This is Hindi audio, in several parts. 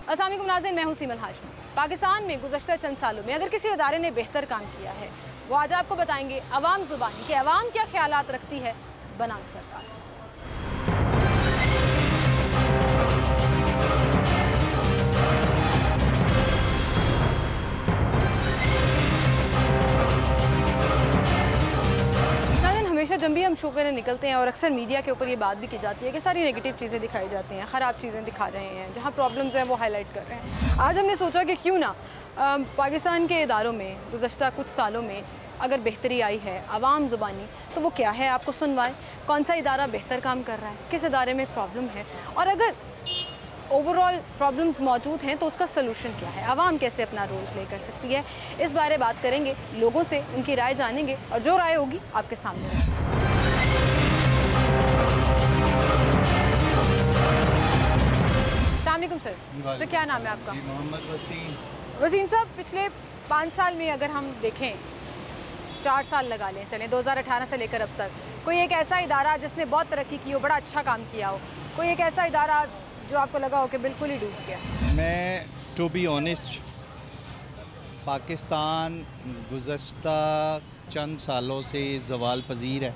अस्सलाम वालेकुम नाज़रीन, मैं हूं सीमन हाशमी। पाकिस्तान में गुज़श्ता चंद सालों में अगर किसी अदारे ने बेहतर काम किया है, वो आज आपको बताएंगे अवाम ज़ुबानी कि अवाम क्या ख्यालात रखती है बनाम सरकार। हमेशा जब भी हम शो करने निकलते हैं और अक्सर मीडिया के ऊपर ये बात भी की जाती है कि सारी नेगेटिव चीज़ें दिखाई जाती हैं, ख़राब चीज़ें दिखा रहे हैं, जहाँ प्रॉब्लम्स हैं वो हाईलाइट कर रहे हैं। आज हमने सोचा कि क्यों ना पाकिस्तान के इदारों में गुज़श्ता कुछ सालों में अगर बेहतरी आई है अवाम ज़ुबानी, तो वो क्या है आपको सुनवाएं। कौन सा इदारा बेहतर काम कर रहा है, किस इदारे में प्रॉब्लम है, और अगर ओवरऑल प्रॉब्लम्स मौजूद हैं तो उसका सलूशन क्या है, आवाम कैसे अपना रोल प्ले कर सकती है। इस बारे बात करेंगे, लोगों से उनकी राय जानेंगे और जो राय होगी आपके सामने रहेगी। अस्सलाम वालेकुम सर, क्या नाम है आपका? मोहम्मद वसीम। वसीम साहब, पिछले 5 साल में अगर हम देखें, 4 साल लगा लें, चलें 2018 से लेकर अब तक, कोई एक ऐसा इदारा जिसने बहुत तरक्की की हो, बड़ा अच्छा काम किया हो, कोई एक ऐसा इदारा जो आपको लगा हो कि बिल्कुल ही डूब गया? मैं टू बी ऑनेस्ट, पाकिस्तान गुज़श्ता चंद सालों से ज़वाल पजीर है।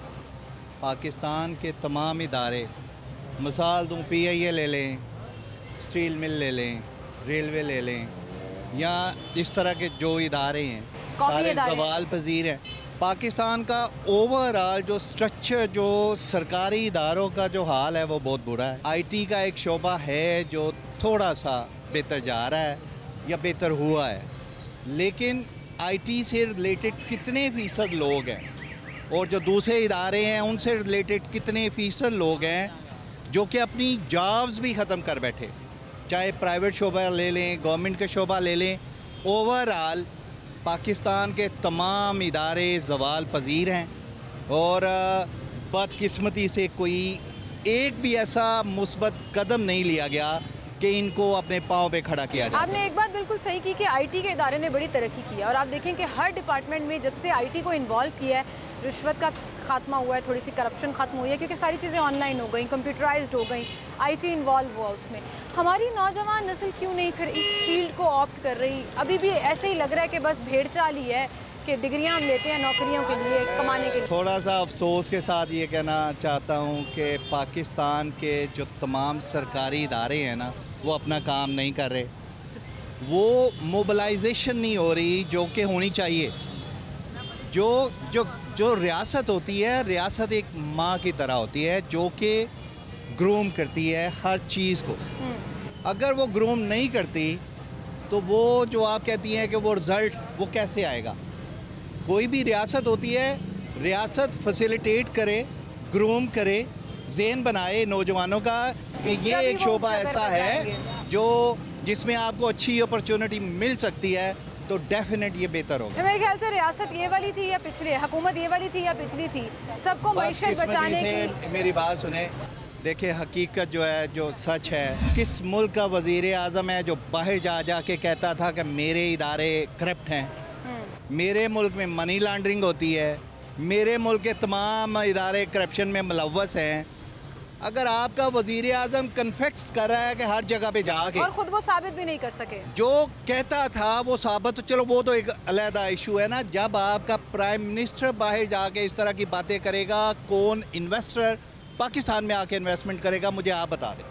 पाकिस्तान के तमाम इदारे, मिसाल दूँ, PIA ले लें, स्टील मिल ले लें, रेलवे ले लें, या इस तरह के जो इदारे हैं सारे ज़वाल पजीर हैं। पाकिस्तान का ओवरऑल जो स्ट्रक्चर, जो सरकारी इदारों का जो हाल है वो बहुत बुरा है। IT का एक शोबा है जो थोड़ा सा बेहतर जा रहा है या बेहतर हुआ है, लेकिन IT से रिलेटेड कितने फ़ीसद लोग हैं और जो दूसरे इदारे हैं उनसे रिलेटेड कितने फ़ीसद लोग हैं जो कि अपनी जॉब्स भी ख़त्म कर बैठे, चाहे प्राइवेट शोबा ले लें, गवर्नमेंट का शोबा ले लें। ओवरऑल पाकिस्तान के तमाम इदारे ज़वाल पजीर हैं और बदकिस्मती से कोई एक भी ऐसा मुस्बत कदम नहीं लिया गया कि इनको अपने पाँव पे खड़ा किया जाए। आपने एक बात बिल्कुल सही की कि IT के इदारे ने बड़ी तरक्की की है और आप देखें कि हर डिपार्टमेंट में जब से IT को इन्वॉल्व किया है, रिश्वत का खात्मा हुआ है, थोड़ी सी करप्शन ख़त्म हुई है क्योंकि सारी चीज़ें ऑनलाइन हो गई, कंप्यूटराइज्ड हो गई, IT इन्वॉल्व हुआ उसमें। हमारी नौजवान नस्ल क्यों नहीं फिर इस फील्ड को ऑप्ट कर रही? अभी भी ऐसे ही लग रहा है कि बस भेड़ चाल ही है कि डिग्रियां हम लेते हैं नौकरियों के लिए, कमाने के लिए। थोड़ा सा अफसोस के साथ ये कहना चाहता हूँ कि पाकिस्तान के जो तमाम सरकारी इदारे हैं ना, वो अपना काम नहीं कर रहे, वो मोबिलाइजेशन नहीं हो रही जो कि होनी चाहिए। जो जो जो रियासत होती है, रियासत एक माँ की तरह होती है जो कि ग्रूम करती है हर चीज़ को। अगर वो ग्रूम नहीं करती तो वो जो आप कहती हैं कि वो रिज़ल्ट वो कैसे आएगा? कोई भी रियासत होती है, रियासत फैसिलिटेट करे, ग्रूम करे, ज़हन बनाए नौजवानों का कि ये एक शोबा ऐसा है जो जिसमें आपको अच्छी अपॉर्चुनिटी मिल सकती है, तो डेफिनेट ये बेहतर होगा। मेरे ख्याल से रियासत ये वाली थी या पिछली, हुकूमत ये वाली थी या पिछली थी, सबको मईशत बचाने की। मेरी बात सुने, देखिए हकीकत जो है, जो सच है, किस मुल्क का वज़ीर आज़म है जो बाहर जा के कहता था कि मेरे इदारे करप्ट हैं, मेरे मुल्क में मनी लॉन्ड्रिंग होती है, मेरे मुल्क के तमाम इदारे करप्शन में मुलव्वस हैं। अगर आपका वज़ीर आज़म कन्फेक्स कर रहा है कि हर जगह पे जाके, और ख़ुद वो साबित भी नहीं कर सके, जो कहता था वो साबित, तो चलो वो तो एक अलग इशू है ना। जब आपका प्राइम मिनिस्टर बाहर जाके इस तरह की बातें करेगा, कौन इन्वेस्टर पाकिस्तान में आके इन्वेस्टमेंट करेगा? मुझे आप बता दें।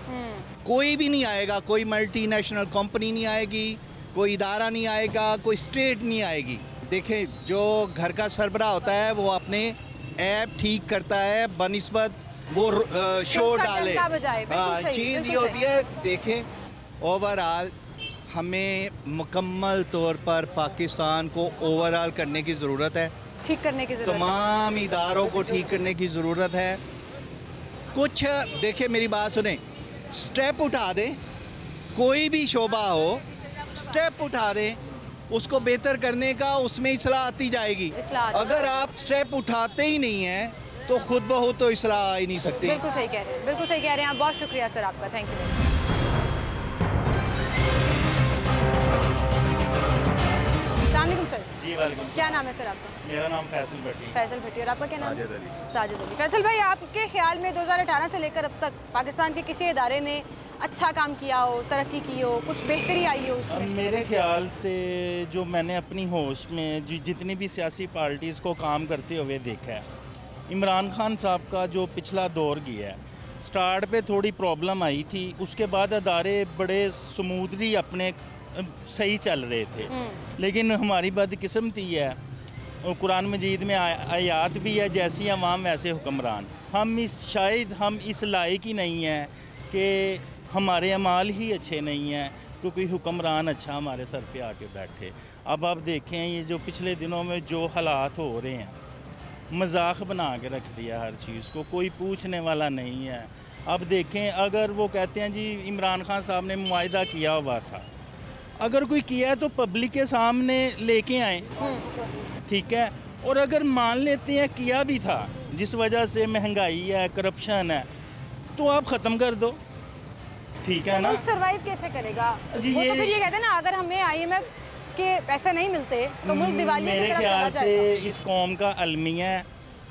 कोई भी नहीं आएगा, कोई मल्टीनेशनल कंपनी नहीं आएगी, कोई इदारा नहीं आएगा, कोई स्टेट नहीं आएगी। देखें, जो घर का सरबराह होता है वो अपने ऐप ठीक करता है बनिस्बत वो शोर डाले। हाँ, चीज़ ये होती है। देखें, ओवरऑल हमें मुकम्मल तौर पर पाकिस्तान को ओवरऑल करने की ज़रूरत है, ठीक करने की ज़रूरत है, तमाम इदारों को ठीक करने की ज़रूरत है। कुछ देखिए, मेरी बात सुने, स्टेप उठा दें, कोई भी शोबा हो, स्टेप उठा दें, उसको बेहतर करने का, उसमें इस्लाह आती जाएगी। अगर आप स्टेप उठाते ही नहीं हैं तो खुद ब खुद तो इस्लाह आ ही नहीं सकती। बिल्कुल सही कह रहे हैं, बिल्कुल सही कह रहे हैं आप। बहुत शुक्रिया सर आपका, थैंक यू। सर, क्या नाम है सर आपका? मेरा नाम फैसल भट्टी। फैसल भट्टी। और आपका क्या नाम है? साजिद अली। फैसल भाई, आपके ख्याल में 2018 से लेकर अब तक पाकिस्तान के किसी इदारे ने अच्छा काम किया हो, तरक्की की हो, कुछ बेहतरी आई हो उसमें? मेरे ख्याल से जो मैंने अपनी होश में जितनी भी सियासी पार्टीज़ को काम करते हुए देखा है, इमरान खान साहब का जो पिछला दौर गया है, स्टार्ट पे थोड़ी प्रॉब्लम आई थी, उसके बाद अदारे बड़े स्मूथली अपने सही चल रहे थे। लेकिन हमारी बदकिस्मती है, कुरान मजीद में आयात भी है, जैसी अवाम वैसे हुक्मरान। शायद हम इस लायक ही नहीं हैं कि हमारे अमाल ही अच्छे नहीं हैं क्योंकि हुक्मरान अच्छा हमारे सर पे आके बैठे। अब आप देखें ये जो पिछले दिनों में जो हालात हो रहे हैं, मजाक बना के रख दिया हर चीज़ को, कोई पूछने वाला नहीं है। अब देखें, अगर वो कहते हैं जी इमरान खान साहब ने मुआहिदा किया हुआ था, अगर कोई किया है तो पब्लिक के सामने लेके आए, ठीक है। और अगर मान लेते हैं किया भी था, जिस वजह से महंगाई है, करप्शन है, तो आप ख़त्म कर दो, ठीक है ना। सरवाइव कैसे करेगा जी? वो तो फिर ये कहते हैं ना, अगर हमें IMF के पैसे नहीं मिलते तो मुल्क दिवालिया की तरफ चला जाएगा। मेरे ख्याल से इस कौम का अलमिया है,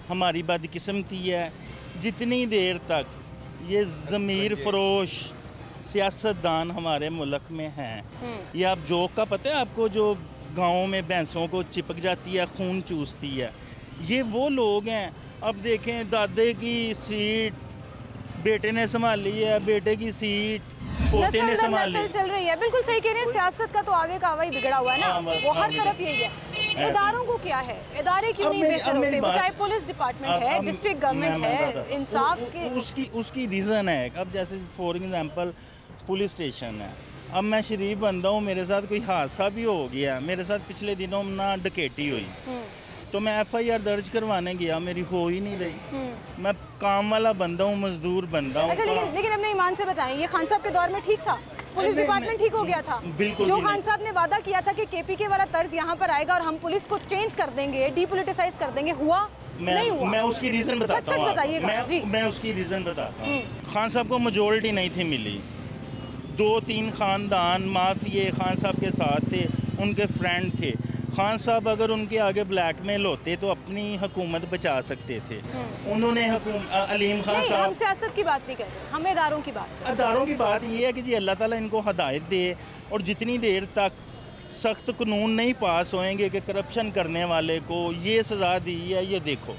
हमारी बदकिस्मती है, जितनी देर तक ये ज़मीर फरोश सियासतदान हमारे मुल्क में हैं। ये आप जोक का पता है आपको, जो गाँव में भैंसों को चिपक जाती है, खून चूसती है, ये वो लोग हैं। अब देखें, दादे की सीट बेटे ने संभाली है, बेटे की सीट पोते ने संभाली, चल रही है। बिल्कुल सही कह रहे हैं, सियासत का तो आगे का वही बिगड़ा हुआ है ना, वो हर तरफ यही है। इदारों को क्या है, इदारे क्यों नहीं बेहतर होते? वो चाहे पुलिस डिपार्टमेंट है, डिस्ट्रिक्ट गवर्नमेंट है, इंसाफ के उसकी रीज़न है। अब जैसे फॉर एग्जांपल पुलिस स्टेशन है, अब मैं शरीफ बंदा हूँ, मेरे साथ कोई हादसा भी हो गया, मेरे साथ पिछले दिनों ना डकैती हुई, तो मैं FIR दर्ज करवाने गया, मेरी हो ही नहीं रही। मैं काम वाला बंदा हूँ, मजदूर बंदा हूँ। अच्छा, लेकिन अपने ईमान से बताएं, ये खान साहब के दौर में ठीक था? पुलिस डिपार्टमेंट ठीक हो गया था? बिल्कुल। जो खान साहब ने वादा किया था कि KPK वाला तर्ज यहाँ पर आएगा और हम पुलिस को चेंज कर देंगे, डीपोलिटिसाइज कर देंगे, हुआ? नहीं हुआ। मैं उसकी रीज़न बताता हूँ, मैं उसकी रीज़न बताता हूँ। खान साहब को मेजोरिटी नहीं थी मिली, 2-3 ख़ानदान माफिए खान साहब के साथ थे, उनके फ्रेंड थे। खान साहब अगर उनके आगे ब्लैकमेल होते तो अपनी हुकूमत बचा सकते थे। उन्होंने अलीम खान साहब, हम सियासत की बात नहीं कर रहे, हम इदारों की बात। इदारों की बात ये है कि जी अल्लाह ताला इनको हदायत दे, और जितनी देर तक सख्त कानून नहीं पास होएंगे कि करप्शन करने वाले को ये सज़ा दी है, ये देखो,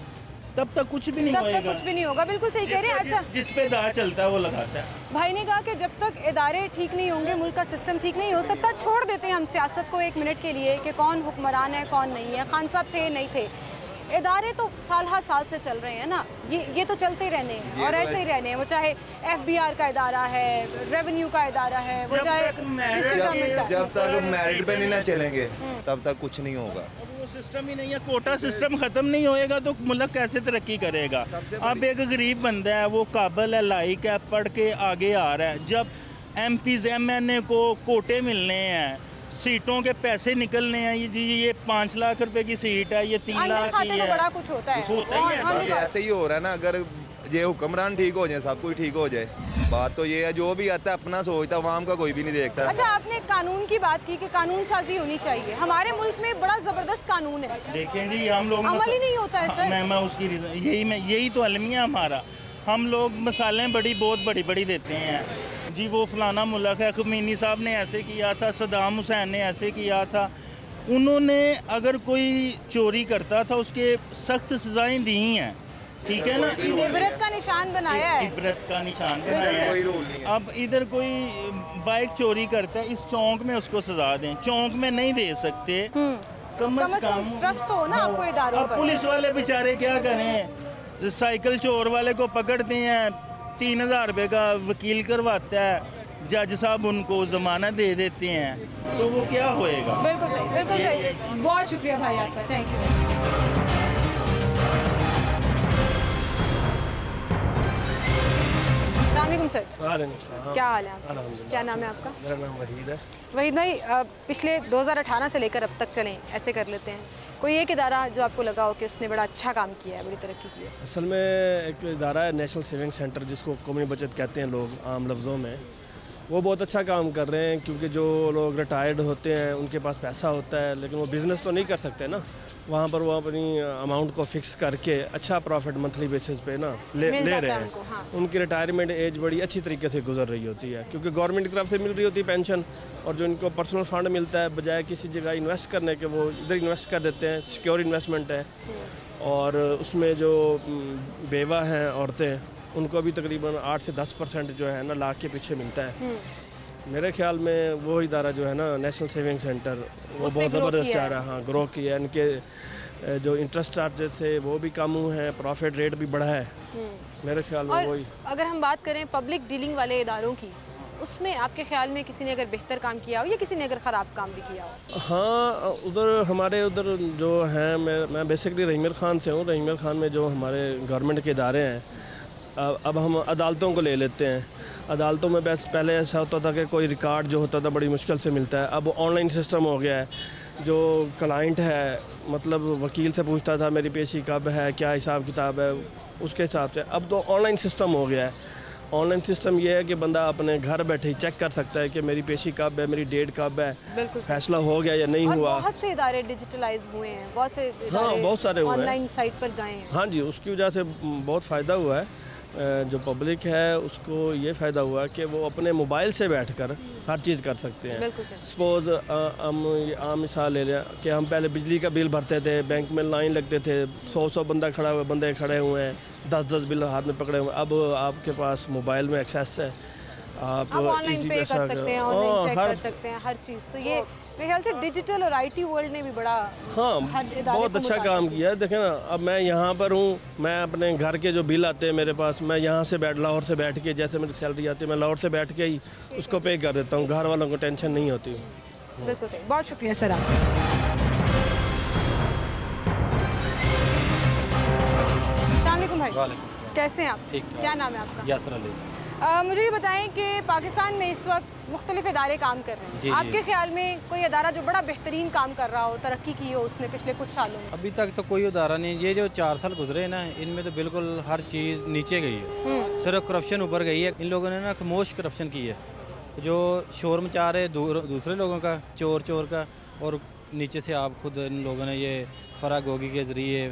तब तक कुछ भी नहीं होएगा। कुछ भी नहीं होगा, बिल्कुल सही कह रहे हैं। अच्छा, जिस पे दांव चलता है वो लगाता है। भाई ने कहा कि जब तक इदारे ठीक नहीं होंगे, मुल्क का सिस्टम ठीक नहीं हो सकता। छोड़ देते हैं हम सियासत को एक मिनट के लिए कि कौन हुक्मरान है कौन नहीं है, खान साहब थे नहीं थे, इदारे तो साल हर साल से चल रहे हैं ना, ये तो चलते ही रहने हैं और ऐसे ही रहने हैं। वो चाहे FBR का इदारा है, रेवेन्यू का इदारा है, वो चाहे जब तक मेरिट पे नहीं ना चलेंगे तब तक कुछ नहीं होगा। वो सिस्टम ही नहीं है, कोटा सिस्टम ख़त्म नहीं होएगा तो मुल्क कैसे तरक्की करेगा? अब एक गरीब बंदा है, वो काबिल है, लायक है, पढ़ के आगे आ रहा है, जब MPs MNA को कोटे मिलने हैं, सीटों के पैसे निकलने हैं, ये 5 लाख रुपए की सीट है, ये 3 लाख की है, बड़ा कुछ होता है। बस ऐसे ही हो रहा है ना, अगर ये हुक्मरान ठीक हो जाए, सब कुछ ठीक हो जाए। बात तो ये है, जो भी आता है अपना सोचता है, आवाम का कोई भी नहीं देखता। अच्छा, आपने कानून की बात की कि कानून साजी होनी चाहिए, हमारे मुल्क में बड़ा जबरदस्त कानून है, देखें जी हम लोग अमल ही नहीं होता है सर। मैं उसकी यही तो अलमिया हमारा, हम लोग मसालें बहुत बड़ी देते हैं जी। वो फलाना मुल्क है, खमीनी साहब ने ऐसे किया था, सद्दाम हुसैन ने ऐसे किया था, उन्होंने अगर कोई चोरी करता था उसके सख्त सजाएं दी हैं, ठीक है ना, इबरत का निशान बनाया है, इबरत का निशान बनाया है। अब इधर कोई बाइक चोरी करता है, इस चौक में उसको सजा दें, चौक में नहीं दे सकते, कम से कम ट्रस्ट हो ना आपको इदारों पर। पुलिस वाले बेचारे क्या करें, साइकिल चोर वाले को पकड़ते हैं, 3000 रुपये का वकील करवाता है, जज साहब उनको जमानत दे देते हैं, तो वो क्या होएगा? बिल्कुल सही, बिल्कुल सही। बहुत शुक्रिया भाई आपका, थैंक यू। सर, क्या हाल है आपका? क्या नाम है आपका? मेरा नाम वहीद है। वहीद भाई, पिछले 2018 से लेकर अब तक चलें, ऐसे कर लेते हैं, कोई एक इदारा जो आपको लगा हो कि उसने बड़ा अच्छा काम किया है, बड़ी तरक्की की है? असल में एक इदारा है नेशनल सेविंग सेंटर, जिसको कौमी बचत कहते हैं लोग आम लफ्ज़ों में। वो बहुत अच्छा काम कर रहे हैं, क्योंकि जो लोग रिटायर्ड होते हैं उनके पास पैसा होता है, लेकिन वो बिज़नेस तो नहीं कर सकते ना, वहाँ पर वो अपनी अमाउंट को फिक्स करके अच्छा प्रॉफिट मंथली बेसिस पे ना ले रहे हैं। हाँ। उनकी रिटायरमेंट एज बड़ी अच्छी तरीके से गुजर रही होती है, क्योंकि गवर्नमेंट की तरफ से मिल रही होती है पेंशन, और जो इनको पर्सनल फंड मिलता है बजाय किसी जगह इन्वेस्ट करने के वो इधर इन्वेस्ट कर देते हैं। सिक्योर इन्वेस्टमेंट है, और उसमें जो बेवा हैं औरतें उनको भी तकरीबन 8 से 10% जो है ना लाख के पीछे मिलता है। मेरे ख्याल में वो इदारा जो है ना नेशनल सेविंग सेंटर वो बहुत ज़बरदस्त चाह रहा है। हाँ, ग्रो किया, इनके जो इंटरेस्ट चार्जेस थे वो भी कम हुए हैं, प्रॉफिट रेट भी बढ़ा है। मेरे ख्याल में वही। अगर हम बात करें पब्लिक डीलिंग वाले इदारों की, उसमें आपके ख्याल में किसी ने अगर बेहतर काम किया हो या किसी ने अगर ख़राब काम भी किया हो? हाँ, उधर हमारे उधर जो हैं, मैं बेसिकली रहीमर ख़ान से हूँ। रहीमर ख़ान में जो हमारे गवर्नमेंट के इदारे हैं, अब हम अदालतों को ले लेते हैं। अदालतों में पहले ऐसा होता था कि कोई रिकॉर्ड जो होता था बड़ी मुश्किल से मिलता है, अब ऑनलाइन सिस्टम हो गया है। जो क्लाइंट है, मतलब वकील से पूछता था मेरी पेशी कब है, क्या हिसाब किताब है, उसके हिसाब से अब तो ऑनलाइन सिस्टम हो गया है। ऑनलाइन सिस्टम ये है कि बंदा अपने घर बैठे ही चेक कर सकता है कि मेरी पेशी कब है, मेरी डेट कब है, फैसला हो गया या नहीं हुआ। बहुत से इदारे डिजिटलाइज हुए हैं, बहुत से हाँ, बहुत सारे हुए हैं, ऑनलाइन साइट पर गए हैं। हाँ जी, उसकी वजह से बहुत फ़ायदा हुआ है। जो पब्लिक है उसको ये फ़ायदा हुआ कि वो अपने मोबाइल से बैठकर हर चीज़ कर सकते हैं। सपोज़ हम आम मिसाल ले लें कि हम पहले बिजली का बिल भरते थे, बैंक में लाइन लगते थे, 100 बंदे खड़े हुए हैं, 10 बिल हाथ में पकड़े हुए हैं। अब आपके पास मोबाइल में एक्सेस है, आप ऑनलाइन पे कर सकते हैं, ऑनलाइन चेक कर सकते हैं हर चीज़। तो ये मेरे ख्याल से डिजिटल और IT वर्ल्ड ने भी बड़ा बहुत अच्छा काम किया है। देखें ना, अब मैं यहाँ पर हूँ, मैं अपने घर के जो बिल आते हैं मेरे पास, मैं यहाँ से लाहौर से बैठ के, जैसे मेरी सैलरी आती है मैं लाहौर से बैठ के ही उसको पे कर देता हूँ। घर वालों को टेंशन नहीं होती। बिल्कुल सही, बहुत शुक्रिया सर आपका। अस्सलाम भाई, कैसे हैं आप? ठीक। क्या नाम है आपका? यासर अली। मुझे ये बताएं कि पाकिस्तान में इस वक्त मुख्तलिफ इदारे काम कर रहे हैं। आपके ख्याल में कोई इदारा जो बड़ा बेहतरीन काम कर रहा हो, तरक्की की हो उसने पिछले कुछ सालों में? अभी तक तो कोई इदारा नहीं। ये जो 4 साल गुजरे ना, इनमें तो बिल्कुल हर चीज़ नीचे गई है, सिर्फ करप्शन ऊपर गई है। इन लोगों ने ना खामोश करप्शन की है, जो शोर मचा रहे दूसरे लोगों का, चोर का, और नीचे से आप खुद इन लोगों ने ये फराग गोगी के ज़रिए,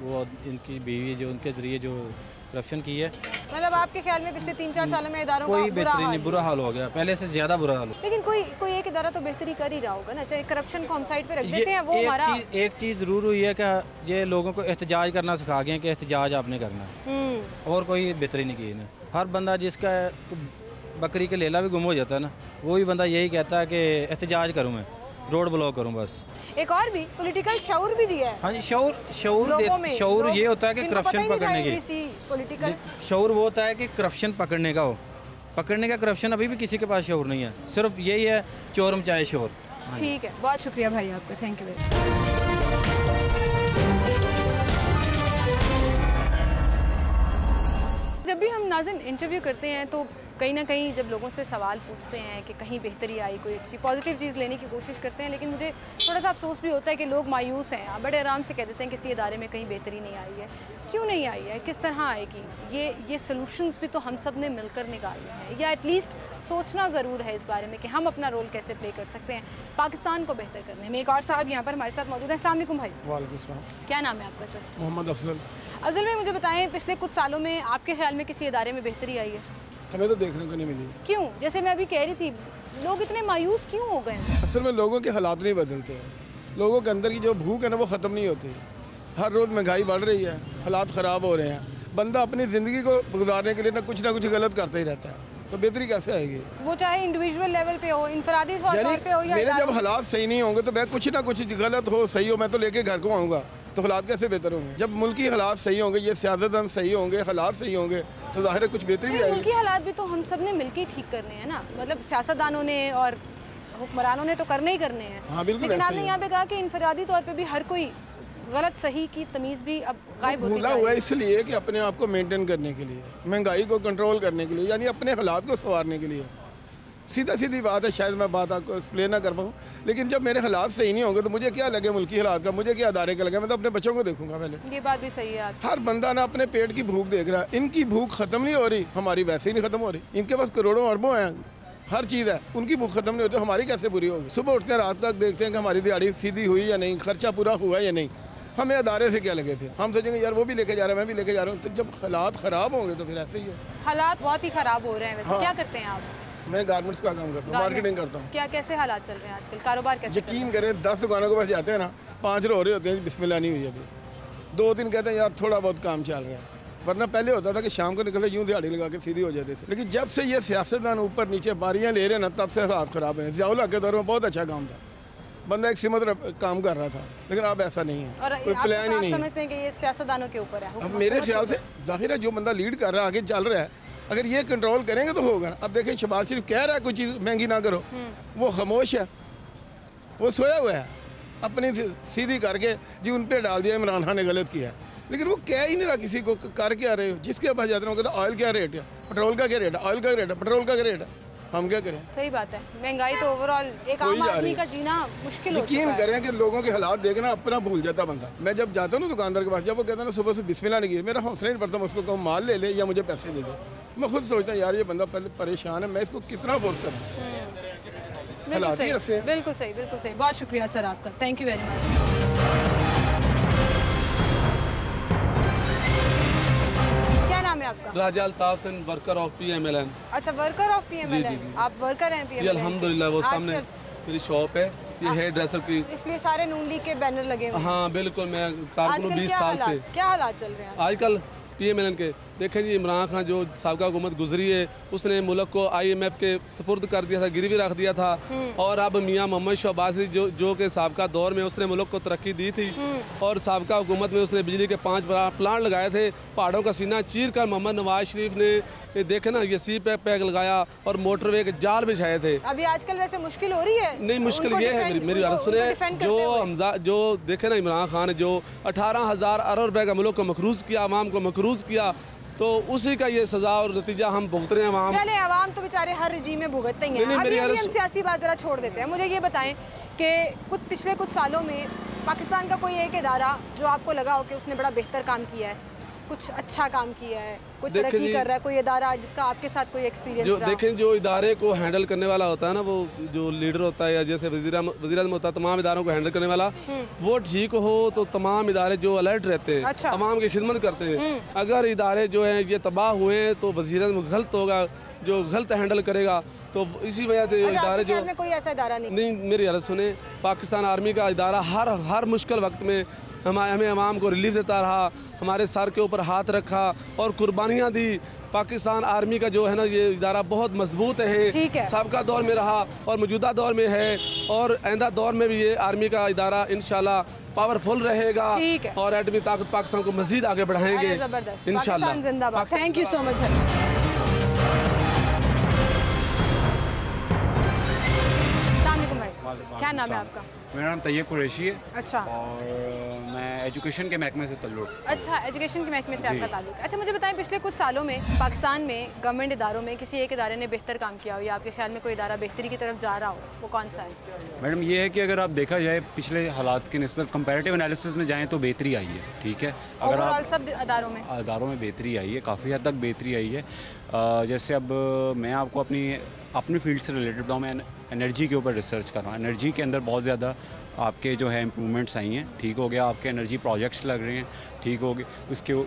वो इनकी बीवी जो उनके ज़रिए जो करप्शन की है। मतलब आपके ख्याल में पिछले 3-4 सालों में इदारों कोई बेहतरीन नहीं, बुरा हाल हो गया, पहले से ज़्यादा बुरा हाल। लेकिन कोई एक इदारा तो बेहतरी कर ही रहा होगा ना, चाहे करप्शन को हम साइड पे रख देते हैं। वो हमारा एक चीज़ ज़रूर हुई है कि ये लोगों को एहतजाज करना सिखा गए कि एहतजाज आपने करना है, और कोई बेहतरी नहीं की ना। हर बंदा जिसका बकरी के लेला भी गुम हो जाता है ना, वो भी बंदा यही कहता है कि एहतजाज करूँ, मैं रोड ब्लॉक करूँ बस। एक और भी पॉलिटिकल शऊर भी दिया है। हाँ जी, शऊर ये होता है कि करप्शन पकड़ने की, पॉलिटिकल शऊर वो होता है कि करप्शन पकड़ने का हो, पकड़ने का करप्शन अभी भी किसी के पास शऊर नहीं है, सिर्फ यही है चोर मचाए शोर। ठीक है, बहुत शुक्रिया भाई आपका, थैंक यू वेरी मच। जब भी हम नाज़िन इंटरव्यू करते हैं तो कहीं ना कहीं जब लोगों से सवाल पूछते हैं कि कहीं बेहतरी आई, कोई अच्छी पॉजिटिव चीज़ लेने की कोशिश करते हैं, लेकिन मुझे थोड़ा सा अफसोस भी होता है कि लोग मायूस हैं। आप बड़े आराम से कह देते हैं किसी इदारे में कहीं बेहतरी नहीं आई है। क्यों नहीं आई है, किस तरह आएगी? ये सॉल्यूशंस भी तो हम सब ने मिलकर निकालने हैं, या एटलीस्ट सोचना ज़रूर है इस बारे में कि हम अपना रोल कैसे प्ले कर सकते हैं पाकिस्तान को बेहतर करने में। एक और साहब यहाँ पर हमारे साथ मौजूद हैं। अस्सलाम वालेकुम भाई। वालेकुम सलाम। क्या नाम है आपका सर? मोहम्मद अफजल। अफजल भाई, मुझे बताएं पिछले कुछ सालों में आपके ख्याल में किसी इदारे में बेहतरी आई है? हमें तो देखने को नहीं मिली। क्यों? जैसे मैं अभी कह रही थी, लोग इतने मायूस क्यों हो गए? असल में लोगों के हालात नहीं बदलते हैं, लोगों के अंदर की जो भूख है ना वो ख़त्म नहीं होती। हर रोज़ महंगाई बढ़ रही है, हालात ख़राब हो रहे हैं, बंदा अपनी ज़िंदगी को गुजारने के लिए ना कुछ गलत करता ही रहता है, तो बेहतरी कैसे आएगी? वो चाहे इंडिविजुअल लेवल पे हो, इनफरादी तौर पे हो, या मेरे जब हालात सही नहीं होंगे तो मैं कुछ ना कुछ गलत हो सही हो मैं तो लेके घर को आऊँगा, तो हालात कैसे बेहतर होंगे? जब मुल्की हालात सही होंगे, ये सियासतदान सही होंगे, हालात सही होंगे, तो ज़ाहिर है कुछ बेहतरी भी आएगी। मुल्की हालात भी तो हम सब ने मिलकर ही ठीक करने हैं ना, मतलब सियासतदानों ने और हुक्मरानों ने तो करने ही करने हैं। हाँ बिल्कुल। लेकिन आपने यहाँ पे कहा कि इनफरादी तौर पे भी हर कोई गलत सही की तमीज़ भी अब गायब होती भूला हुआ है, इसलिए कि अपने आप को मेंटेन करने के लिए, महंगाई को कंट्रोल करने के लिए, यानी अपने हालात को संवारने के लिए। सीधी बात है, शायद मैं बात आपको एक्सप्लेन ना कर पाऊँ, लेकिन जब मेरे हालात सही नहीं होंगे तो मुझे क्या लगे मुल्की हालात का, मुझे क्या अदारे का लगे? मैं तो अपने बच्चों को देखूंगा पहले। ये बात भी सही है। हर बंदा ना अपने पेट की भूख देख रहा है, इनकी भूख खत्म नहीं हो रही, हमारी वैसे ही नहीं खत्म हो रही। इनके पास करोड़ों अरबों हैं, हर चीज़ है, उनकी भूख खत्म नहीं होती, हमारी कैसे पूरी होगी? सुबह उठते हैं रात तक देखते हैं कि हमारी दिहाड़ी सीधी हुई या नहीं, खर्चा पूरा हुआ या नहीं। हमें अदारे से क्या लगे फिर? हम सोचेंगे यार वो भी लेके जा रहा है, मैं भी लेके जा रहा हूँ। तो जब हालात ख़राब होंगे तो फिर ऐसे ही है। हालात बहुत ही ख़राब हो रहे हैं वैसे। हाँ। क्या करते हैं आप? मैं गारमेंट्स का काम करता हूँ, मार्केटिंग करता हूँ। क्या कैसे हालात चल रहे हैं आजकल, कारोबार कैसे? यकीन करें 10 दुकानों के पास जाते हैं ना, 5 रो रहे होते हैं बिस्मिल्लाह नहीं हुई अभी, 2 दिन कहते हैं यार थोड़ा बहुत काम चल रहा है। वरना पहले होता था कि शाम को निकलते यूँ दिहाड़ी लगा के सीधी हो जाते थे। लेकिन जब से ये सियासतदान ऊपर नीचे बारियाँ ले रहे हैं ना, तब से हालात ख़राब हैं। ज़ियाउल हक के दौर में बहुत अच्छा काम था, बंदा एक सीमित काम कर रहा था, लेकिन अब ऐसा नहीं है, कोई प्लान ही नहीं है। समझते हैं कि ये सियासतदानों के ऊपर है? अब मेरे ख्याल से जाहिर है जो बंदा लीड कर रहा है, आगे चल रहा है, अगर ये कंट्रोल करेंगे तो होगा। अब देखें शहबाज शरीफ कह रहा है कोई चीज़ महंगी ना करो, वो खामोश है, वो सोया हुआ है, अपनी सीधी करके जी उन पर डाल दिया इमरान खान ने गलत किया है। लेकिन वो कह ही नहीं रहा किसी को कर क्या रहे हो। जिसके पास जाते हैं वो कहता है ऑयल क्या रेट है, पेट्रोल का क्या रेट है, ऑयल का रेट है, पेट्रोल का क्या रेट है, हम क्या करें? सही बात है, महंगाई तो ओवरऑल एक आम आदमी का जीना मुश्किल हो चुका है। यकीन करें कि लोगों के हालात देखना अपना भूल जाता बंदा। मैं जब जाता हूँ ना दुकानदार के पास, जब वो कहता है ना सुबह से बिस्मिल्लाह नहीं की, मेरा हौसला नहीं पड़ता, मैं उसको कहूँ माल ले ले या मुझे पैसे दे दे। मैं खुद सोचता हूँ यार ये बंदा पहले परेशान है, मैं इसको कितना फोर्स करूँ। हालात ही ऐसे हैं। बिल्कुल सही, बिल्कुल सही। बहुत शुक्रिया सर आपका, थैंक यू वेरी मच। क्या नाम है आपका? Raja Altaf Singh, worker of PMLN। अच्छा, वर्कर ऑफ PMLN, आप वर्कर हैं PMLN? अल्हम्दुलिल्लाह, वो सामने मेरी शॉप है, ये हेयर ड्रेसर की। इसलिए सारे नून लीग के बैनर लगे हुए हैं। हाँ बिल्कुल, मैं कारकुन हूँ 20 साल से। क्या हालात चल रहे हैं आजकल PMLN के? देखें जी, इमरान खान जो साबिका हुकूमत गुजरी है, उसने मुल्क को IMF के सुपुर्द कर दिया था, गिरवी रख दिया था। और अब मियाँ मोहम्मद शहबाज जो के साबिका दौर में उसने मुल्क को तरक्की दी थी, और साबिका हुकूमत में उसने बिजली के 5 प्लांट लगाए थे। पहाड़ों का सीना चीर कर मोहम्मद नवाज शरीफ ने देखे ना, ये सी पैक लगाया और मोटरवे के जाल बिछाए थे। अभी आजकल वैसे मुश्किल हो रही है? नहीं, मुश्किल ये है, मेरी बात सुने, जो देखे ना इमरान खान ने जो 18,000 अरब रुपए का मुल्क को मखरूज किया, अवाम को मखरूज किया, तो उसी का ये सज़ा और नतीजा हम भुगत रहे हैं। चले, अवाम तो बेचारे हर रजीम में भुगतते ही हैं। अभी हम सियासी बात जरा छोड़ देते हैं। मुझे ये बताएं कि पिछले कुछ सालों में पाकिस्तान का कोई एक इदारा जो आपको लगा हो कि उसने बड़ा बेहतर काम किया है, कुछ अच्छा काम किया है, कोई तरक्की कर रहा है, कोई इदारा जिसका आपके साथ कोई एक्सपीरियंस रहा? देखें, जो इदारे को हैंडल करने वाला होता है ना, वो जो लीडर होता है, या जैसे वज़ीर-ए-आज़म होता है, तमाम इदारों को हैंडल करने वाला, वो ठीक हो तो तमाम इदारे जो अलर्ट रहते हैं, अवाम की खिदमत करते हैं। अगर इदारे जो हैं ये तबाह हुए हैं तो वज़ीर-ए-आज़म गलत होगा, जो गलत हैंडल करेगा। तो इसी वजह से इदारे जो कोई ऐसा इदारा नहीं, मेरी हालत सुने, पाकिस्तान आर्मी का इदारा हर मुश्किल वक्त में हमें अवाम को रिलीफ देता रहा, हमारे सर के ऊपर हाथ रखा और कुर्बानियाँ दी। पाकिस्तान आर्मी का जो है ना ये इदारा बहुत मजबूत है, साबिका दौर में रहा और मौजूदा दौर में है, और आइंदा दौर में भी ये आर्मी का इदारा इंशाल्लाह पावरफुल रहेगा और एटमी ताकत पाकिस्तान को मजीद आगे बढ़ाएंगे इंशाल्लाह। Thank you so much. क्या नाम है आपका? मेरा नाम तैयब कुरैशी है। अच्छा। और मैं एजुकेशन के महकमे से ताल्लुक़। अच्छा, एजुकेशन के महकमे से आपका ताल्लुक़। अच्छा, मुझे बताएं पिछले कुछ सालों में पाकिस्तान में गवर्नमेंट इदारों में किसी एक इदारे ने बेहतर काम किया हो, या आपके ख्याल में कोई इदारा बेहतरी की तरफ जा रहा हो, वो कौन सा है? मैडम, ये है कि अगर आप देखा जाए पिछले हालात की निस्बत कंपैरेटिव एनालिसिस में जाएँ तो बेहतरी आई है। ठीक है, अगर आप सब इदारों में बेहतरी आई है, काफ़ी हद तक बेहतरी आई है। जैसे अब मैं आपको अपनी फील्ड से रिलेटेड बताऊँ, मैं एनर्जी के ऊपर रिसर्च कर रहा हूँ। एनर्जी के अंदर बहुत ज़्यादा आपके जो है इम्प्रूवमेंट्स आई हैं। ठीक हो गया, आपके एनर्जी प्रोजेक्ट्स लग रहे हैं, ठीक हो गए।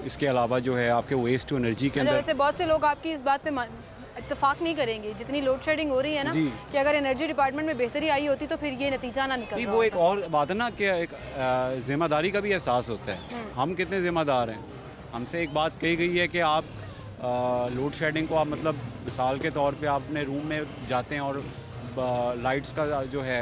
इसके अलावा जो है आपके वेस्ट टू एनर्जी के अंदर, वैसे बहुत से लोग आपकी इस बात पे इत्तेफाक नहीं करेंगे, जितनी लोड शेडिंग हो रही है ना, कि अगर एनर्जी डिपार्टमेंट में बेहतरी आई होती तो फिर ये नतीजा ना निकल रहा। वो एक और बात है ना कि एक जिम्मेदारी का भी एहसास होता है, हम कितने ज़िम्मेदार हैं। हमसे एक बात कही गई है कि आप लोड शेडिंग को आप मतलब मिसाल के तौर पे आप अपने रूम में जाते हैं और लाइट्स का जो है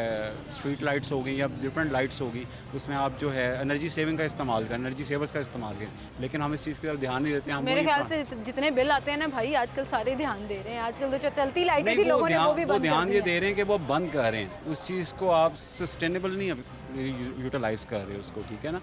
स्ट्रीट लाइट्स होगी या डिफरेंट लाइट्स होगी, उसमें आप जो है एनर्जी सेविंग का इस्तेमाल करें, एनर्जी सेवर्स का इस्तेमाल करें। लेकिन हम इस चीज़ की तरफ ध्यान नहीं देते हैं। मेरे ख्याल से जितने बिल आते हैं ना भाई, आजकल सारे ध्यान दे रहे हैं। आजकल तो चलती लाइटें थी, लोगों ने वो भी बंद ध्यान ये दे रहे हैं कि वो बंद करें। उस चीज़ को आप सस्टेनेबल नहीं यूटिलाइज कर रहे उसको। ठीक है ना,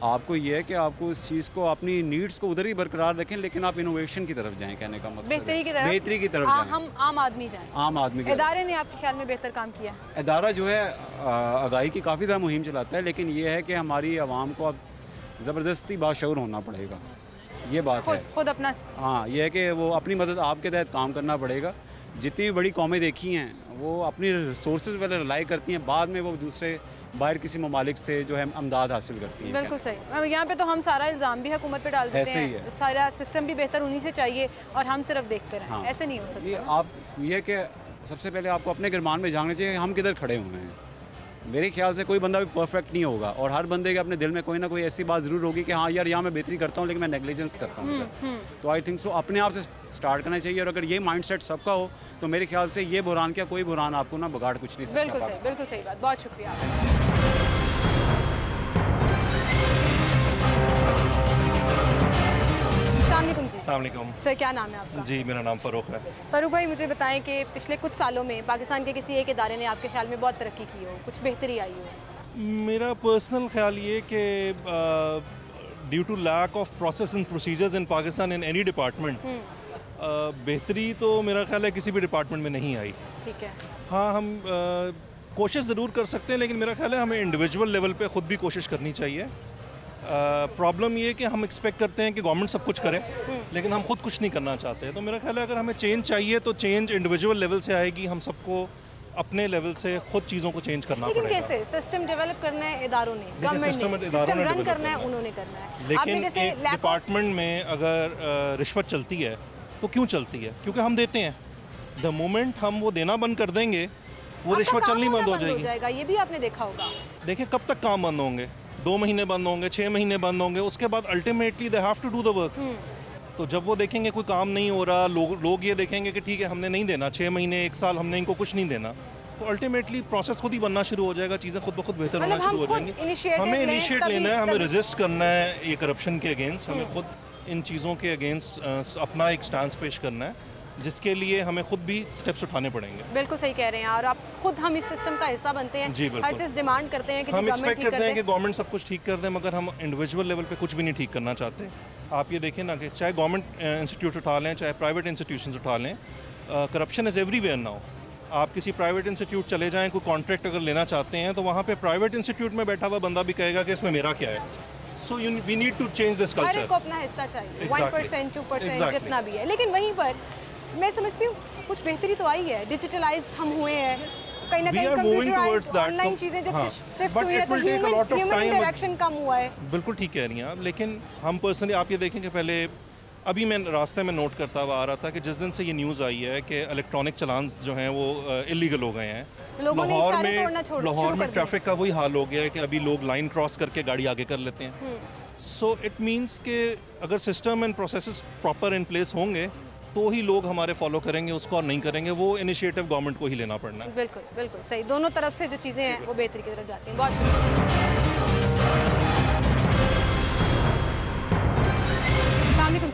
आपको ये है कि आपको उस चीज़ को अपनी नीड्स को उधर ही बरकरार रखें, लेकिन आप इनोवेशन की तरफ जाएं। कहने का मकसद बेहतरी की तरफ जाएं, हम आम आदमी जाएं। आम आदमी इदारे ने आपके ख्याल में बेहतर काम किया? इदारा जो है आगाही की काफ़ी ज़्यादा मुहिम चलाता है, लेकिन ये है कि हमारी आवाम को अब ज़बरदस्ती बाशऊर होना पड़ेगा। ये बात है खुद अपना, हाँ, ये है कि वो अपनी मदद आपके तहत काम करना पड़ेगा। जितनी भी बड़ी कौमें देखी हैं वो अपनी रिसोर्सेज पर रिलाई करती हैं, बाद में वो दूसरे बाहर किसी ममालिक से जो है अमदाद हासिल करती हैं। बिल्कुल सही। यहाँ पे तो हम सारा इल्ज़ाम भी हुकूमत पे डाल देते हैं, सारा सिस्टम भी बेहतर उन्हीं से चाहिए और हम सिर्फ देखते रहें। हाँ। ऐसे नहीं हो सकता। आप ये कि सबसे पहले आपको अपने गिरमान में जानना चाहिए हम किधर खड़े हुए हैं। मेरे ख्याल से कोई बंदा भी परफेक्ट नहीं होगा और हर बंदे के अपने दिल में कोई ना कोई ऐसी बात ज़रूर होगी कि हाँ यार यहाँ मैं बेहतरी करता हूँ लेकिन मैं नेग्लिजेंस करता हूँ। तो आई थिंक सो अपने आप से स्टार्ट करना चाहिए और अगर ये माइंडसेट सबका हो तो मेरे ख्याल से ये बुरान क्या कोई बुरान आपको ना बिगाड़ कुछ नहीं सकता। बिल्कुल सही बात, बहुत शुक्रिया। अस्सलामुअलैकुम सर, क्या नाम है आपका? जी, मेरा नाम फ़ारूक है। फ़ारूक भाई, मुझे बताएं कि पिछले कुछ सालों में पाकिस्तान के किसी एक इदारे ने आपके ख्याल में बहुत तरक्की की हो, कुछ बेहतरी आई हो? मेरा पर्सनल ख्याल ये कि due to lack of process and procedures in Pakistan in any department, बेहतरी तो मेरा ख्याल है किसी भी डिपार्टमेंट में नहीं आई। ठीक है। हाँ, हम कोशिश ज़रूर कर सकते हैं लेकिन मेरा ख्याल है हमें इंडिविजुअल लेवल पे ख़ुद भी कोशिश करनी चाहिए। प्रॉब्लम ये कि हम एक्सपेक्ट करते हैं कि गवर्नमेंट सब कुछ करे लेकिन हम खुद कुछ नहीं करना चाहते हैं। तो मेरा ख्याल है अगर हमें चेंज चाहिए तो चेंज इंडिविजुअल लेवल से आएगी, हम सबको अपने लेवल से खुद चीज़ों को चेंज करना पड़ेगा। लेकिन कैसे? सिस्टम डेवलप करना है इदारों ने, सिस्टम रन करना है उन्होंने करना है। लेकिन एक डिपार्टमेंट में अगर रिश्वत चलती है तो क्यों चलती है? क्योंकि हम देते हैं। द मोमेंट हम वो देना बंद कर देंगे वो रिश्वत चलनी बंद हो जाएगी। ये भी आपने देखा होगा। देखिए कब तक काम बंद होंगे? 2 महीने बंद होंगे, 6 महीने बंद होंगे, उसके बाद ultimately they have to do the work. तो जब वो देखेंगे कोई काम नहीं हो रहा, लोग ये देखेंगे कि ठीक है हमने नहीं देना, 6 महीने 1 साल हमने इनको कुछ नहीं देना, तो अल्टीमेटली प्रोसेस खुद ही बनना शुरू हो जाएगा, चीज़ें खुद ब खुद बेहतर होना शुरू हो जाएंगी। हमें इनिशिएट लेना है, हमें रेजिस्ट करना है ये करप्शन के अगेंस्ट, हमें खुद इन चीज़ों के अगेंस्ट अपना एक स्टांस पेश करना है जिसके लिए हमें खुद भी स्टेप्स उठाने पड़ेंगे। बिल्कुल सही कह रहे हैं और आप खुद हम इस सिस्टम का हिस्सा बनते हैं। जी बिल्कुल। हर चीज़ डिमांड करते हैं कि हम एक्सपेक्ट करते हैं कि गवर्नमेंट सब कुछ ठीक कर दे मगर हम इंडिविजुअल लेवल पे कुछ भी नहीं ठीक करना चाहते। आप ये देखें ना कि चाहे गवर्नमेंट इंस्टीट्यूट उठा लें चाहे प्राइवेट इंस्टीट्यूशंस उठा लें, करप्शन इज़ एवरीवेयर नाउ। आप किसी प्राइवेट इंस्टीट्यूट चले जाएँ, कोई कॉन्ट्रैक्ट अगर लेना चाहते हैं तो वहाँ पर प्राइवेट इंस्टीट्यूट में बैठा हुआ बंदा भी कहेगा कि इसमें मेरा क्या है। So we need to change this culture. हर एक को अपना हिस्सा चाहिए, 1%, 2% जितना भी है। लेकिन वहीं पर मैं समझती हूँ कुछ बेहतरी तो आई है, डिजिटलाइज हम हुए हैं, कहीं ना कहीं कंप्यूटराइज्ड ऑनलाइन चीज़ें जब शिफ्ट हुई है तो ह्यूमन इंटरेक्शन कम हुआ है। बिल्कुल ठीक कह रही हैं आप, लेकिन हम पर्सनली आप ये देखें कि पहले अभी मैं रास्ते में नोट करता हुआ आ रहा था कि जिस दिन से ये न्यूज़ आई है कि इलेक्ट्रॉनिक चलान जो हैं वो इलीगल हो गए हैं, लाहौर में ट्रैफिक का वही हाल हो गया है कि अभी लोग लाइन क्रॉस करके गाड़ी आगे कर लेते हैं। सो इट मीन्स कि अगर system and processes proper in place होंगे तो ही लोग हमारे फॉलो करेंगे उसको, और नहीं करेंगे वो इनिशिएटिव गवर्नमेंट को ही लेना पड़ना है। बिल्कुल बिल्कुल सही, दोनों तरफ से जो चीज़ें हैं वो बेहतरी की तरफ जाती हैं। बहुत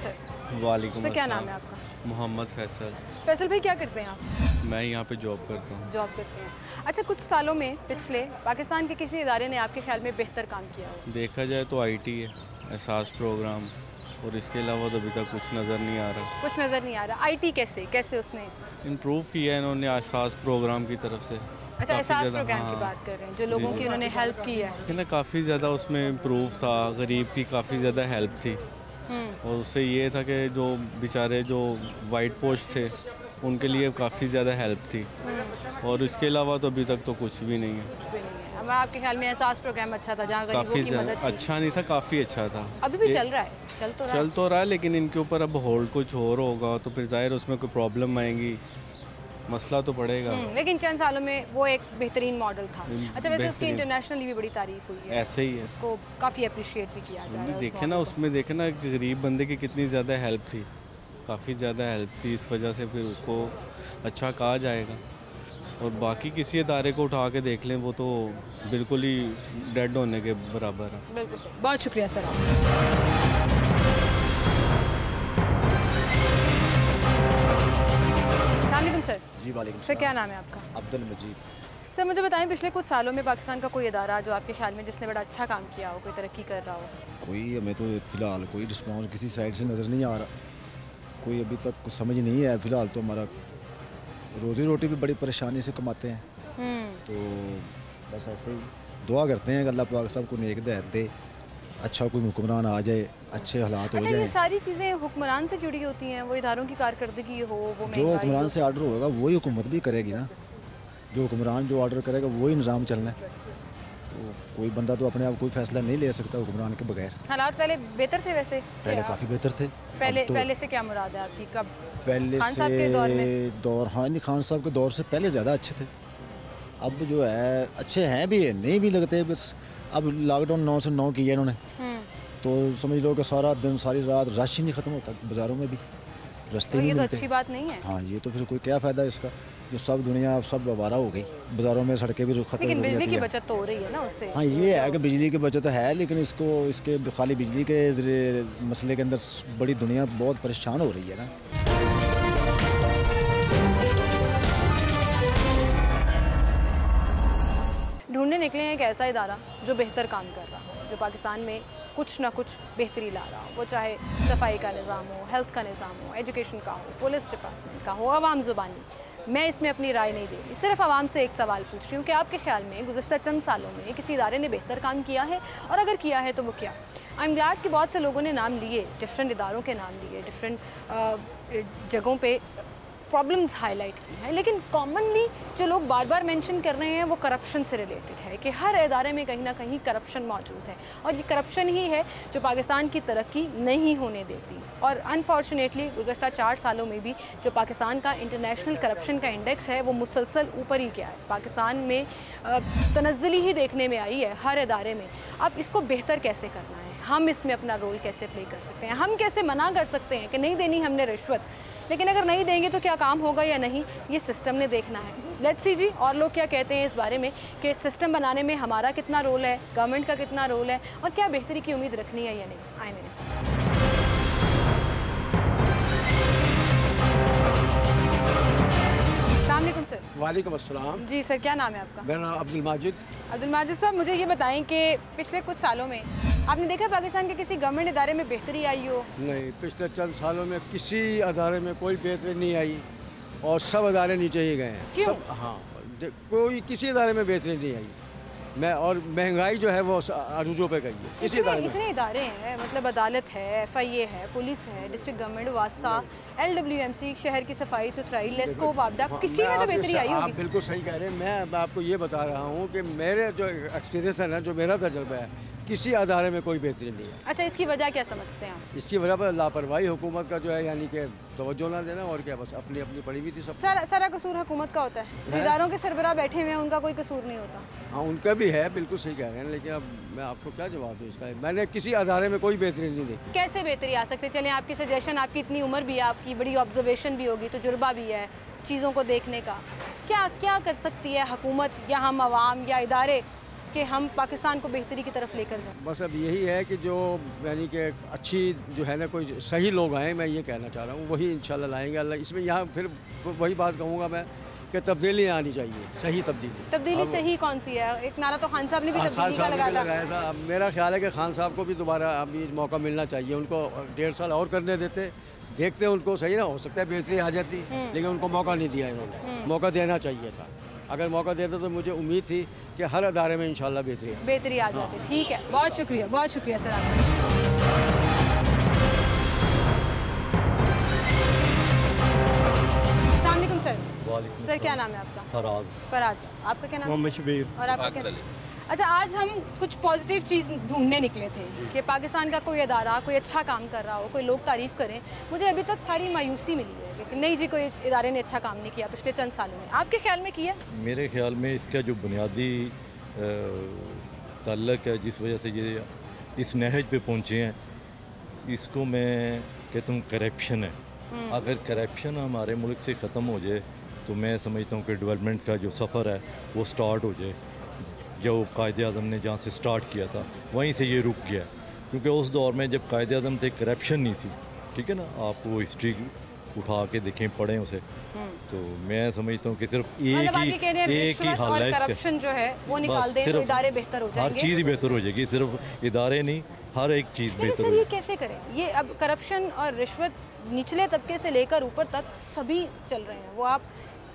सर। वालेकुम सर, क्या नाम है आपका? मोहम्मद फैसल। फैसल भाई, क्या करते हैं आप? मैं यहाँ पे जॉब करता हूँ। जॉब करते हैं। अच्छा, कुछ सालों में पिछले पाकिस्तान के किसी इदारे ने आपके ख्याल में बेहतर काम किया हो? देखा जाए तो आईटी है, एहसास प्रोग्राम, और इसके अलावा तो अभी तक कुछ नज़र नहीं आ रहा। कुछ नज़र नहीं आ रहा। आईटी कैसे उसने इम्प्रूव किया है इन्होंने एहसास प्रोग्राम की तरफ से। अच्छा, एहसास प्रोग्राम की बात कर रहे हैं, जो लोगों की उन्होंने हेल्प की है ना, काफ़ी ज़्यादा उसमें इम्प्रूव था, गरीब की काफ़ी ज़्यादा हेल्प थी। और उससे ये था कि जो बेचारे जो वाइट पोस्ट थे उनके लिए काफ़ी ज़्यादा हेल्प थी। और इसके अलावा तो अभी तक तो कुछ भी नहीं है। अब आपके ख्याल में एहसास प्रोग्राम अच्छा था जहाँ काफ़ी अच्छा नहीं था, काफ़ी अच्छा था। अभी भी चल रहा है? चल तो रहा है, लेकिन इनके ऊपर अब होल्ड कुछ और होगा तो फिर जाहिर उसमें कोई प्रॉब्लम आएंगी, मसला तो पड़ेगा। लेकिन चंद सालों में वो एक बेहतरीन मॉडल था। अच्छा, वैसे उसकी इंटरनेशनली भी बड़ी तारीफ हुई है। ऐसे ही है, उसको काफ़ी अप्रिशिएट भी किया जा रहा है। देखे ना उसमें, देखे ना गरीब बंदे की कितनी ज़्यादा हेल्प थी, काफ़ी ज़्यादा हेल्प थी, इस वजह से फिर उसको अच्छा कहा जाएगा। और बाकी किसी इदारे को उठा के देख लें वो तो बिल्कुल ही डेड होने के बराबर है। बिल्कुल। बहुत शुक्रिया सर। सर जी वालेकुम सर, क्या नाम है आपका? अब्दुल मजीद। सर, मुझे बताएं पिछले कुछ सालों में पाकिस्तान का कोई इदारा जो आपके ख्याल में जिसने बड़ा अच्छा काम किया हो, कोई तरक्की कर रहा हो? कोई हमें तो फ़िलहाल कोई रिस्पॉन्स किसी साइड से नज़र नहीं आ रहा, कोई अभी तक कुछ समझ नहीं है। फ़िलहाल तो हमारा रोज़ी रोटी भी बड़ी परेशानी से कमाते हैं, तो बस ऐसे ही दुआ करते हैं कि अल्लाह पाक सबको नेक हिदायत दे, अच्छा कोई हुक्मरान आ जाए, अच्छे हालात हो अच्छा, जाए। ये सारी चीज़ें हुक्मरान से जुड़ी होती हैं, वो इदारों की कारकर्दगी हो, वो जो हुक्मरान से ऑर्डर होगा वही हुकूमत भी करेगी ना। जो हुक्मरान जो ऑर्डर करेगा वही निज़ाम चलना है। तो कोई बंदा तो अपने आप कोई फैसला नहीं ले सकता हुक्मरान के बगैर। हालात पहले बेहतर थे वैसे? पहले काफ़ी बेहतर थे। पहले से क्या मुराद है आपकी? कब? पहले खान साहब के दौर में? हाँ नहीं, खान साहब के दौर से पहले ज़्यादा अच्छे थे। अब जो है अच्छे हैं भी, नहीं भी लगते। बस अब लॉकडाउन 9 से 9 किया इन्होंने, तो समझ लो कि सारा दिन सारी रात रश ही नहीं ख़त्म होता बाज़ारों में भी, रास्ते नहीं ये तो मिलते। अच्छी बात नहीं है। हाँ, ये तो फिर कोई क्या फ़ायदा इसका, जो सब दुनिया सब आवारा हो गई, बाज़ारों में सड़कें भी ख़त्म हो लेकिन जाती बिजली की है। बचत तो हो रही है ना उससे। हाँ, ये है कि बिजली की बचत है, लेकिन इसके खाली बिजली के मसले के अंदर बड़ी दुनिया बहुत परेशान हो रही है ना। ढूंढने निकले हैं एक ऐसा इदारा जो बेहतर काम कर रहा हो, जो पाकिस्तान में कुछ ना कुछ बेहतरी ला रहा हो। वो चाहे सफाई का निज़ाम हो, हेल्थ का निज़ाम हो, एजुकेशन का हो, पुलिस डिपार्टमेंट का हो, आवाम ज़ुबानी। मैं इसमें अपनी राय नहीं दे रही, सिर्फ आवाम से एक सवाल पूछ रही हूँ कि आपके ख्याल में गुज़श्ता चंद सालों में किसी इदारे ने बेहतर काम किया है, और अगर किया है तो वो क्या? आई एम ग्लैड कि बहुत से लोगों ने नाम लिए, डिफरेंट इदारों के नाम लिए, डिफरेंट जगहों पे प्रॉब्लम्स हाईलाइट की हैं, लेकिन कॉमनली जो लोग बार बार मेंशन कर रहे हैं वो करप्शन से रिलेटेड है, कि हर इदारे में कहीं ना कहीं करप्शन मौजूद है, और ये करप्शन ही है जो पाकिस्तान की तरक्की नहीं होने देती। और अनफॉर्चुनेटली गुज़श्ता 4 सालों में भी जो पाकिस्तान का इंटरनेशनल करप्शन का इंडेक्स है वो मुसलसल ऊपर ही गया है। पाकिस्तान में तनज़्ज़ुली ही देखने में आई है हर इदारे में। अब इसको बेहतर कैसे करना है, हम इसमें अपना रोल कैसे प्ले कर सकते हैं, हम कैसे मना कर सकते हैं कि नहीं देनी हमने रिश्वत, लेकिन अगर नहीं देंगे तो क्या काम होगा या नहीं, ये सिस्टम ने देखना है। लेट्स सी जी और लोग क्या कहते हैं इस बारे में, कि सिस्टम बनाने में हमारा कितना रोल है, गवर्नमेंट का कितना रोल है, और क्या बेहतरी की उम्मीद रखनी है या नहीं। आए मेरे साथ। अस्सलाम वालेकुम सर। वालेकुम अस्सलाम। जी सर, क्या नाम है आपका? मेरा नाम अब्दुल माजिद। अब्दुल माजिद साहब, मुझे ये बताएं कि पिछले कुछ सालों में आपने देखा पाकिस्तान के किसी गवर्नमेंट इदारे में बेहतरी आई हो? नहीं, पिछले चंद सालों में किसी अदारे में कोई बेहतरी नहीं आई, और सब अदारे नीचे ही गए हैं। क्यों? सब, हाँ, कोई किसी अदारे में बेहतरी नहीं आई। और महंगाई जो है वो अरूजों पे गई है। किसी अदारे में इतने इदारे हैं, मतलब अदालत है, FIA है, पुलिस है, डिस्ट्रिक्ट गवर्नमेंट, वासा, LWMC, शहर की सफाई सुथराई, लेस्को, वापडा, किसी में तो बेहतरी आई होगी। आप बिल्कुल सही कह रहे हैं। मैं आपको ये बता रहा हूँ कि मेरे जो एक्सपीरियंस है ना, जो मेरा तजर्बा है, किसी अदारे में कोई बेहतरी नहीं है। अच्छा, इसकी वजह क्या समझते हैं आप? इसकी वजह पर लापरवाही हुकूमत का जो है, यानी कि तवज्जो ना देना, और क्या, बस अपनी अपनी पड़ी हुई थी सब। सारा कसूर हुकूमत का होता है, इदारों के सरबराह बैठे हुए हैं, उनका कोई कसूर नहीं होता। हाँ, उनका भी है, बिल्कुल सही कह रहे हैं, लेकिन अब मैं आपको क्या जवाब दूँ इसका। मैंने किसी अदारे में कोई बेहतरी नहीं देखी। कैसे बेहतरी आ सकती है? चलें, आपकी सजेशन, आपकी इतनी उम्र भी है, आपकी बड़ी ऑब्जर्वेशन भी होगी, तजुर्बा भी है चीज़ों को देखने का, क्या क्या कर सकती है हुकूमत या हम आवाम या इदारे कि हम पाकिस्तान को बेहतरी की तरफ लेकर जाएं? बस अब यही है कि जो यानी कि अच्छी जो है ना, कोई सही लोग आए, मैं ये कहना चाह रहा हूँ, वही इंशाल्लाह लाएंगे अल्लाह। इसमें यहाँ फिर वही बात कहूँगा मैं कि तब्दीली आनी चाहिए, सही तब्दीली। तब्दीली सही कौन सी है? एक नारा तो खान साहब ने भी तब्दीली का लगाया था। अब मेरा ख्याल है कि खान साहब को भी दोबारा अभी मौका मिलना चाहिए। उनको 1.5 साल और करने देते, देखते उनको, सही ना, हो सकता है बेहतरी आ जाती, लेकिन उनको मौका नहीं दिया इन्होंने। मौका देना चाहिए था। अगर मौका देते तो मुझे उम्मीद थी कि हर अदारे में इंशाल्लाह बेहतरी आ जाती। ठीक है, बहुत शुक्रिया सर आपका। अस्सलाम वालेकुम सर। सर, क्या नाम है आपका? फराज। आपका क्या नाम? मोहम्मद शबीर। और आपका क्या? अच्छा, आज हम कुछ पॉजिटिव चीज़ ढूंढने निकले थे कि पाकिस्तान का कोई अदारा कोई अच्छा काम कर रहा हो, कोई लोग तारीफ़ करें। मुझे अभी तक सारी मायूसी मिली है कि नहीं जी, कोई इदारे ने अच्छा काम नहीं किया पिछले चंद सालों में। आपके ख्याल में किया? मेरे ख्याल में इसका जो बुनियादी ताल्लुक है, जिस वजह से ये इस नहज पे पहुँचे हैं, इसको मैं कहता हूँ करप्शन है। अगर करप्शन हमारे मुल्क से ख़त्म हो जाए तो मैं समझता हूँ कि डेवलपमेंट का जो सफ़र है वो स्टार्ट हो जाए। जो कायदे आज़म ने जहाँ से स्टार्ट किया था वहीं से ये रुक गया, क्योंकि उस दौर में जब कायदे आज़म थे करप्शन नहीं थी। ठीक है ना, आप वो हिस्ट्री उठा के देखें, पढ़ें उसे, तो मैं समझता हूँ कि सिर्फ एक ही हाल है करप्शन जो है वो निकाल दें तो इदारे बेहतर हो जाएंगे। हर चीज़ ही बेहतर हो जाएगी, सिर्फ इदारे नहीं, हर एक चीज़ बेहतर हो जाएगी। ये कैसे करें? ये अब करप्शन और रिश्वत निचले तबके से लेकर ऊपर तक सभी चल रहे हैं। वो आप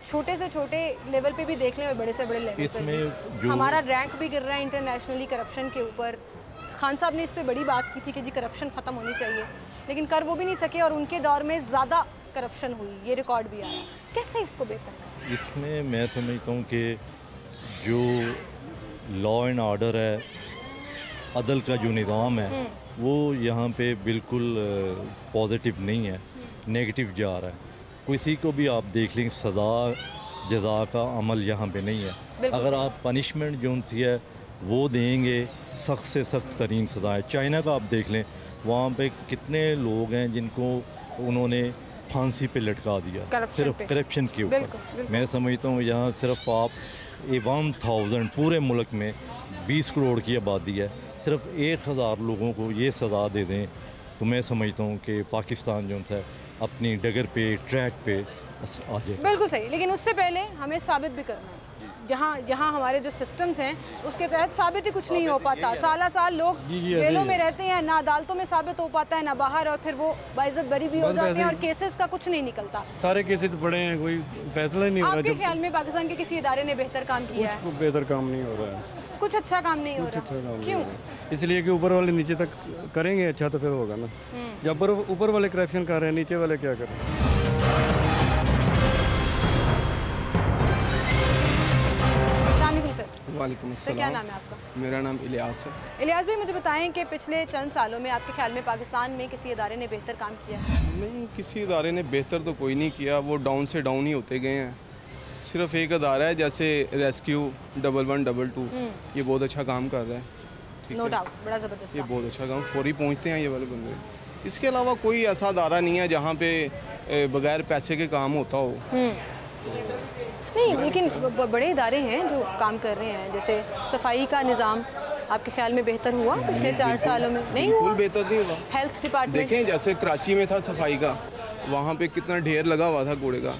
छोटे से छोटे लेवल पे भी देख लें और बड़े से बड़े लेवल पर भी। हमारा रैंक भी गिर रहा है इंटरनेशनली करप्शन के ऊपर, खान साहब ने इस पर बड़ी बात की थी कि जी करप्शन ख़त्म होनी चाहिए, लेकिन कर वो भी नहीं सके और उनके दौर में ज़्यादा करप्शन हुई, ये रिकॉर्ड भी आया। कैसे इसको बेहतर करें? इसमें मैं समझता हूँ कि जो लॉ एंड ऑर्डर है, अदल का जो निज़ाम है, वो यहाँ पे बिल्कुल पॉजिटिव नहीं है, नेगेटिव जा रहा है। किसी को भी आप देख लें, सज़ा जज़ा का अमल यहाँ पे नहीं है। अगर आप पनिशमेंट जो सी है वो देंगे, सख्त से सख्त तरीन सज़ाएँ। चाइना का आप देख लें, वहाँ पे कितने लोग हैं जिनको उन्होंने फांसी पे लटका दिया सिर्फ करप्शन के ऊपर। मैं समझता हूँ यहाँ सिर्फ आप 1000 पूरे मुल्क में 20 करोड़ की आबादी है, सिर्फ 1000 लोगों को ये सज़ा दे दें तो मैं समझता हूँ कि पाकिस्तान जो है अपनी डगर पे, ट्रैक पे आ जाए। बिल्कुल सही, लेकिन उससे पहले हमें साबित भी करना है। जहाँ हमारे जो सिस्टम्स हैं उसके तहत साबित ही कुछ नहीं हो पाता। साल लोग जेलों में रहते हैं, ना अदालतों में साबित हो पाता है ना बाहर, और फिर वो बाइज्जत बरी भी हो जाते हैं और केसेस का कुछ नहीं निकलता। सारे केसेस बड़े हैं, कोई फैसला ही नहीं हो रहा। आपके ख्याल में पाकिस्तान के किसी इदारे ने बेहतर काम किया है? कुछ बेहतर काम नहीं हो रहा है, कुछ अच्छा काम नहीं हो रहा। क्यों? इसलिए कि ऊपर वाले नीचे तक करेंगे अच्छा तो फिर होगा ना। जब ऊपर वाले करप्शन कर रहे हैं, नीचे वाले क्या कर रहे हैं? वालेकुम सर, क्या नाम है आपका? मेरा नाम इलियास है। इलियास भाई, मुझे बताएं कि पिछले चंद सालों में आपके ख्याल में पाकिस्तान में किसी इदारे ने बेहतर काम किया है? नहीं, किसी इदारे ने बेहतर तो कोई नहीं किया, वो डाउन से डाउन ही होते गए हैं। सिर्फ एक अदारा है जैसे रेस्क्यू 1122, ये बहुत अच्छा काम कर रहा है। नो डाउट, बड़ा ज़बरदस्त, ये बहुत अच्छा काम, फौरी पहुँचते हैं ये वाले बंदे। इसके अलावा कोई ऐसा अदारा नहीं है जहाँ पे बगैर पैसे के काम होता हो। नहीं, लेकिन बड़े इदारे हैं जो काम कर रहे हैं, जैसे सफाई का निज़ाम आपके ख्याल में बेहतर हुआ पिछले 4 सालों में? नहीं हुआ, बिल्कुल बेहतर नहीं हुआ। हेल्थ डिपार्टमेंट देखें, जैसे कराची में था सफाई का, वहाँ पे कितना ढेर लगा हुआ था कूड़े का।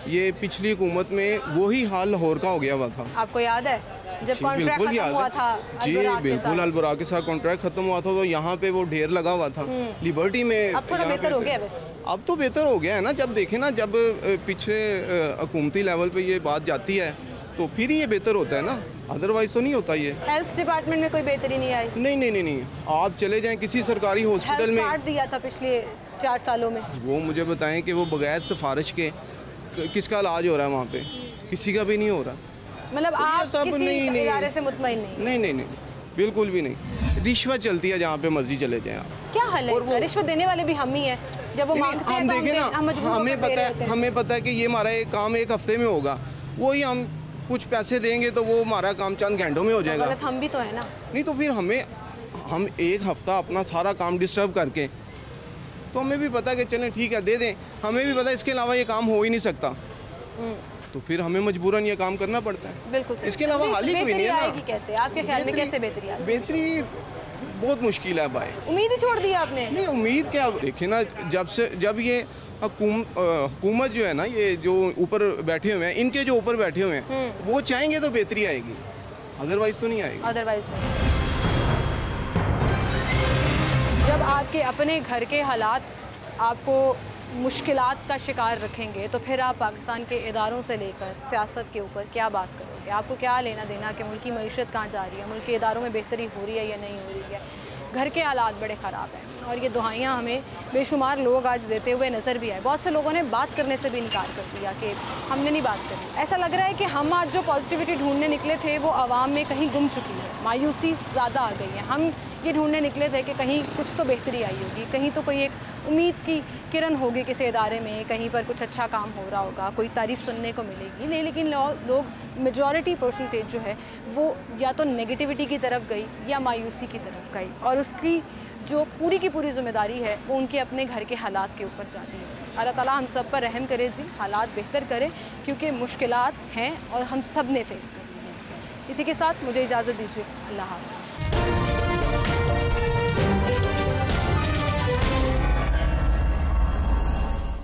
ये पिछली हुकूमत में वही हाल लाहौर का हो गया हुआ था। आपको याद है जब कॉन्ट्रैक्ट खत्म हुआ था? जी बिल्कुल, अलबराक के साथ कॉन्ट्रैक्ट खत्म हुआ था तो यहाँ पे वो ढेर लगा हुआ था लिबर्टी में। अब थोड़ा बेहतर हो गया वैसे? अब तो बेहतर हो गया है ना। जब देखें ना, जब पीछे हुकूमती लेवल पे ये बात जाती है तो फिर ये बेहतर होता है ना, अदरवाइज तो नहीं होता ये। हेल्थ डिपार्टमेंट में कोई बेहतरी नहीं आई? नहीं, आप चले जाएं किसी सरकारी हॉस्पिटल में। कार्ड दिया था पिछले 4 सालों में, वो मुझे बताएं कि वो बगैर सिफारिश के किसका इलाज हो रहा है वहाँ पे? किसी का भी नहीं हो रहा। मतलब आप सब किसी इदारे से मुतमईन नहीं? नहीं, बिल्कुल भी नहीं। रिश्वत चलती है जहाँ पे मर्जी चले जाएं आप। क्या हल है? रिश्वत देने वाले भी हम ही हैं। जब वो मांगते हैं हम देखें ना, हमें पता है कि ये हमारा एक काम 1 हफ्ते में होगा, वही हम कुछ पैसे देंगे तो वो हमारा काम चंद घंटों में हो जाएगा। गलत हम भी तो है ना। नहीं तो फिर हम 1 हफ्ता अपना सारा काम डिस्टर्ब करके, तो हमें भी पता है कि चलें ठीक है दे दें, हमें भी पता है इसके अलावा ये काम हो ही नहीं सकता, तो फिर हमें मजबूरन ये काम करना पड़ता है। बिल्कुल, इसके अलावा हाल ही कोई नहीं है ना। कैसे आपके ख्याल में कैसे बेहतरी आएगी? बेहतरी बहुत मुश्किल है भाई। उम्मीद ही छोड़ दी आपने? नहीं, उम्मीद क्या, देखिए ना, जब ये हुकूमत जो है ना, ये जो ऊपर बैठे हुए हैं, इनके जो ऊपर बैठे हुए हैं वो चाहेंगे तो बेहतरी आएगी, अदरवाइज तो नहीं आएगी। अदरवाइज जब आपके अपने घर के हालात आपको मुश्किलात का शिकार रखेंगे तो फिर आप पाकिस्तान के इदारों से लेकर सियासत के ऊपर क्या बात करोगे? आपको क्या लेना देना कि मुल्क की मईशत कहाँ जा रही है, मुल्क के इदारों में बेहतरी हो रही है या नहीं हो रही है? घर के हालात बड़े ख़राब हैं और ये दुहाइयाँ हमें बेशुमार लोग आज देते हुए नज़र भी आए। बहुत से लोगों ने बात करने से भी इनकार कर दिया कि हमने नहीं बात करनी। ऐसा लग रहा है कि हम आज जो पॉजिटिविटी ढूंढने निकले थे वो आवाम में कहीं गुम चुकी है, मायूसी ज़्यादा आ गई है। हम ये ढूंढने निकले थे कि कहीं कुछ तो बेहतरी आई होगी, कहीं तो कोई एक उम्मीद की किरण होगी किसी इदारे में, कहीं पर कुछ अच्छा काम हो रहा होगा, कोई तारीफ़ सुनने को मिलेगी। नहीं, लेकिन लोग मेजॉरिटी परसेंटेज जो है वो या तो नेगेटिविटी की तरफ गई या मायूसी की तरफ गई, और उसकी जो पूरी की पूरी जिम्मेदारी है वो उनके अपने घर के हालात के ऊपर जाती है। अल्लाह ताला हम सब पर रहम करे जी, हालात बेहतर करे, क्योंकि मुश्किलात हैं और हम सब ने फेस करनी है। इसी के साथ मुझे इजाज़त दीजिए, अल्लाह हाफ़िज़।